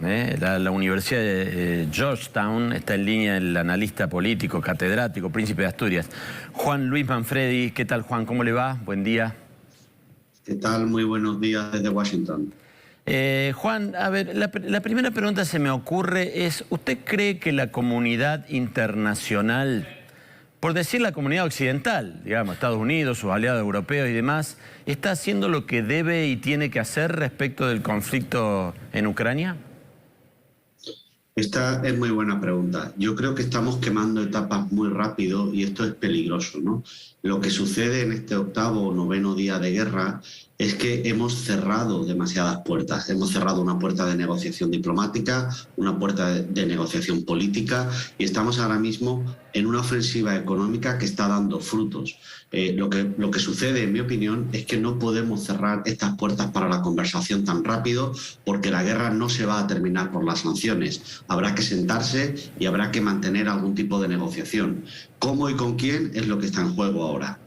La Universidad de Georgetown está en línea el analista político, catedrático, príncipe de Asturias, Juan Luis Manfredi. ¿Qué tal, Juan? ¿Cómo le va? Buen día. ¿Qué tal? Muy buenos días desde Washington. Juan, a ver, la primera pregunta se me ocurre es, ¿usted cree que la comunidad internacional, por decir la comunidad occidental, digamos, Estados Unidos, sus aliados europeos y demás, está haciendo lo que debe y tiene que hacer respecto del conflicto en Ucrania? Esta es muy buena pregunta. Yo creo que estamos quemando etapas muy rápido y esto es peligroso, ¿no? Lo que sucede en este octavo o noveno día de guerra es que hemos cerrado demasiadas puertas. Hemos cerrado una puerta de negociación diplomática, una puerta de negociación política y estamos ahora mismo en una ofensiva económica que está dando frutos. Lo que sucede, en mi opinión, es que no podemos cerrar estas puertas para la conversación tan rápido porque la guerra no se va a terminar por las sanciones. Habrá que sentarse y habrá que mantener algún tipo de negociación. ¿Cómo y con quién es lo que está en juego ahora?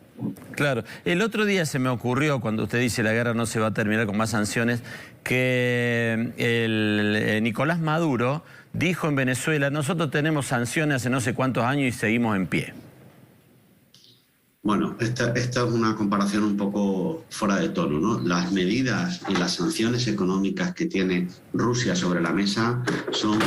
Claro. El otro día se me ocurrió, cuando usted dice la guerra no se va a terminar con más sanciones, que Nicolás Maduro dijo en Venezuela, nosotros tenemos sanciones hace no sé cuántos años y seguimos en pie. Bueno, esta es una comparación un poco fuera de tono, ¿no? Las medidas y las sanciones económicas que tiene Rusia sobre la mesa son,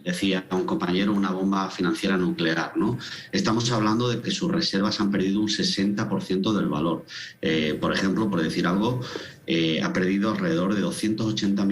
decía un compañero, una bomba financiera nuclear, ¿no? Estamos hablando de que sus reservas han perdido un 60% del valor. Por ejemplo, por decir algo, ha perdido alrededor de 280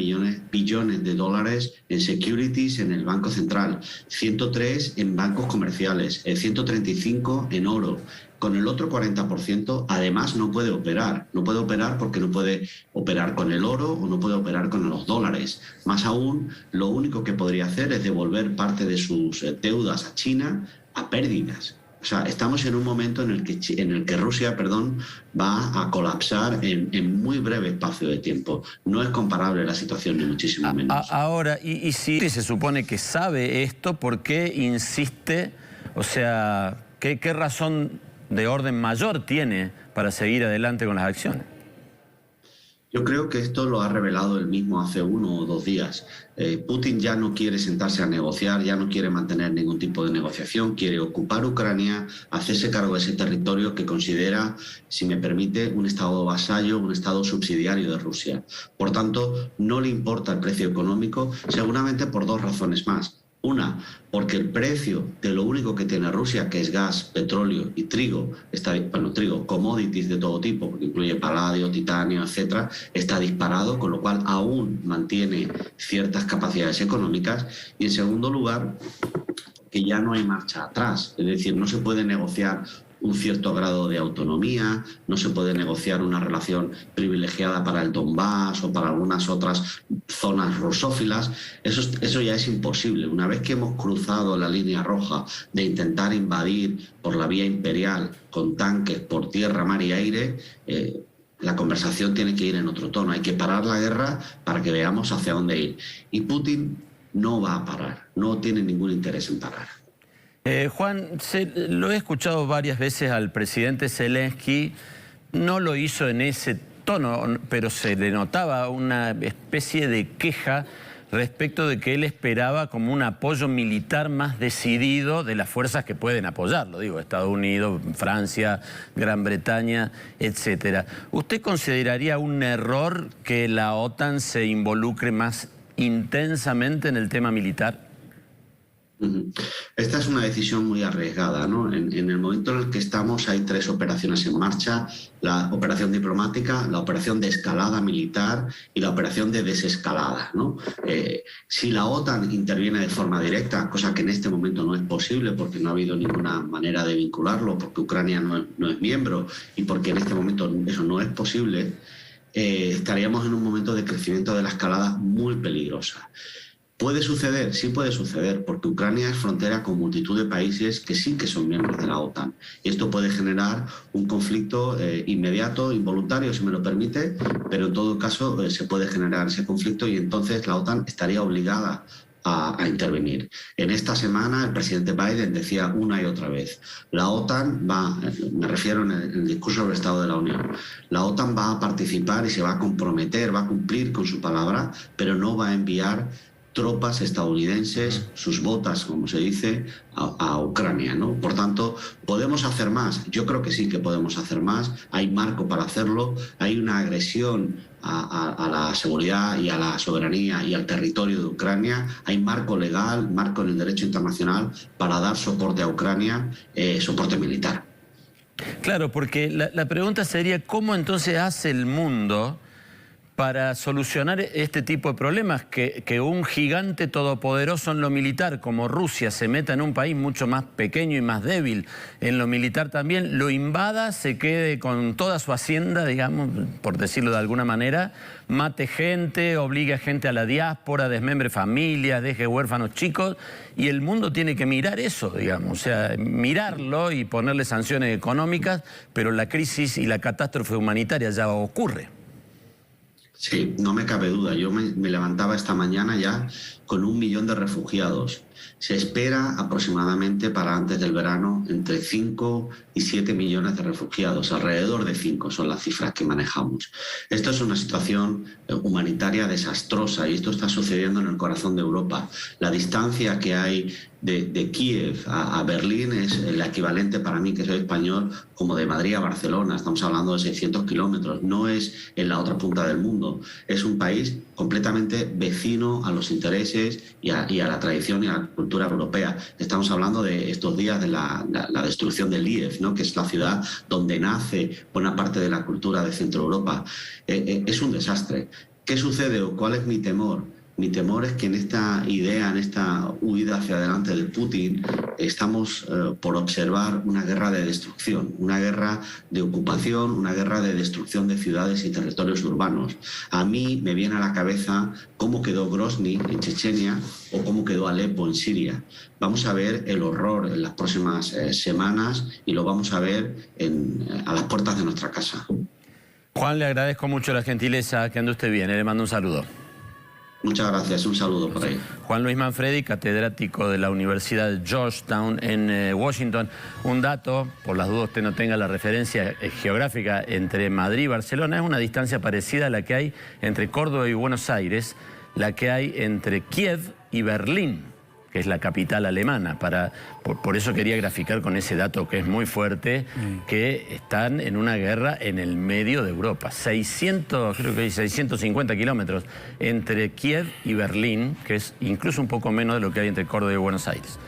billones de dólares en securities en el Banco Central, 103 en bancos comerciales, 135 en oro. Con el otro 40%, además, no puede operar. No puede operar porque no puede operar con el oro o no puede operar con los dólares. Más aún, lo único que podría hacer es devolver parte de sus deudas a China a pérdidas. O sea, estamos en un momento en el que Rusia, va a colapsar en muy breve espacio de tiempo. No es comparable la situación, ni muchísimo menos. Ahora, y si se supone que sabe esto, ¿por qué insiste? O sea, ¿qué razón de orden mayor tiene para seguir adelante con las acciones? Yo creo que esto lo ha revelado él mismo hace 1 o 2 días. Putin ya no quiere sentarse a negociar, ya no quiere mantener ningún tipo de negociación, quiere ocupar Ucrania, hacerse cargo de ese territorio que considera, si me permite, un estado vasallo, un estado subsidiario de Rusia. Por tanto, no le importa el precio económico, seguramente por 2 razones más. Una, porque el precio de lo único que tiene Rusia, que es gas, petróleo y trigo, commodities de todo tipo, que incluye paladio, titanio, etcétera, está disparado, con lo cual aún mantiene ciertas capacidades económicas. Y en segundo lugar, que ya no hay marcha atrás, es decir, no se puede negociar un cierto grado de autonomía, no se puede negociar una relación privilegiada para el Donbass o para algunas otras zonas rusófilas. Eso ya es imposible. Una vez que hemos cruzado la línea roja de intentar invadir por la vía imperial con tanques por tierra, mar y aire, la conversación tiene que ir en otro tono. Hay que parar la guerra para que veamos hacia dónde ir. Y Putin no va a parar, no tiene ningún interés en parar. Juan, lo he escuchado varias veces al presidente Zelensky, no lo hizo en ese tono, pero se le notaba una especie de queja respecto de que él esperaba como un apoyo militar más decidido de las fuerzas que pueden apoyarlo, digo, Estados Unidos, Francia, Gran Bretaña, etcétera. ¿Usted consideraría un error que la OTAN se involucre más intensamente en el tema militar? Esta es una decisión muy arriesgada, ¿no? En el momento en el que estamos hay 3 operaciones en marcha: la operación diplomática, la operación de escalada militar y la operación de desescalada, ¿no? Si la OTAN interviene de forma directa, cosa que en este momento no es posible porque no ha habido ninguna manera de vincularlo, porque Ucrania no es miembro y porque en este momento eso no es posible, estaríamos en un momento de crecimiento de la escalada muy peligrosa. ¿Puede suceder? Sí puede suceder, porque Ucrania es frontera con multitud de países que sí que son miembros de la OTAN. Y esto puede generar un conflicto inmediato, involuntario, si me lo permite, pero en todo caso se puede generar ese conflicto y entonces la OTAN estaría obligada a intervenir. En esta semana el presidente Biden decía una y otra vez, la OTAN va, me refiero en el discurso del Estado de la Unión, la OTAN va a participar y se va a comprometer, va a cumplir con su palabra, pero no va a enviar tropas estadounidenses, sus botas, como se dice, a Ucrania, ¿no? Por tanto, ¿podemos hacer más? Yo creo que sí que podemos hacer más. Hay marco para hacerlo. Hay una agresión a la seguridad y a la soberanía y al territorio de Ucrania. Hay marco legal, marco en el derecho internacional para dar soporte a Ucrania, soporte militar. Claro, porque la pregunta sería, ¿cómo entonces hace el mundo para solucionar este tipo de problemas? Que un gigante todopoderoso en lo militar como Rusia se meta en un país mucho más pequeño y más débil en lo militar también, lo invada, se quede con toda su hacienda, digamos, por decirlo de alguna manera, mate gente, obligue a gente a la diáspora, desmembre familias, deje huérfanos chicos, y el mundo tiene que mirar eso, digamos, o sea, mirarlo y ponerle sanciones económicas, pero la crisis y la catástrofe humanitaria ya ocurre. Sí, no me cabe duda. Yo me levantaba esta mañana ya con 1 millón de refugiados. Se espera aproximadamente para antes del verano entre 5 y 7 millones de refugiados. Alrededor de 5 son las cifras que manejamos. Esto es una situación humanitaria desastrosa y esto está sucediendo en el corazón de Europa. La distancia que hay de Kiev a Berlín es el equivalente para mí, que soy español, como de Madrid a Barcelona. Estamos hablando de 600 kilómetros. No es en la otra punta del mundo. Es un país completamente vecino a los intereses y a la tradición y a la cultura europea. Estamos hablando de estos días de la destrucción de Lviv, ¿no? Que es la ciudad donde nace buena parte de la cultura de Centro Europa. Es un desastre. ¿Qué sucede o cuál es mi temor? Mi temor es que en esta idea, en esta huida hacia adelante de Putin, estamos por observar una guerra de destrucción, una guerra de ocupación, una guerra de destrucción de ciudades y territorios urbanos. A mí me viene a la cabeza cómo quedó Grozny en Chechenia o cómo quedó Alepo en Siria. Vamos a ver el horror en las próximas semanas y lo vamos a ver a las puertas de nuestra casa. Juan, le agradezco mucho la gentileza, que ande usted bien, le mando un saludo. Muchas gracias, un saludo por ahí. Juan Luis Manfredi, catedrático de la Universidad de Georgetown en Washington. Un dato, por las dudas usted no tenga la referencia geográfica entre Madrid y Barcelona, es una distancia parecida a la que hay entre Córdoba y Buenos Aires, la que hay entre Kiev y Berlín, que es la capital alemana. Por eso quería graficar con ese dato que es muy fuerte, que están en una guerra en el medio de Europa. 650 kilómetros entre Kiev y Berlín, que es incluso un poco menos de lo que hay entre Córdoba y Buenos Aires.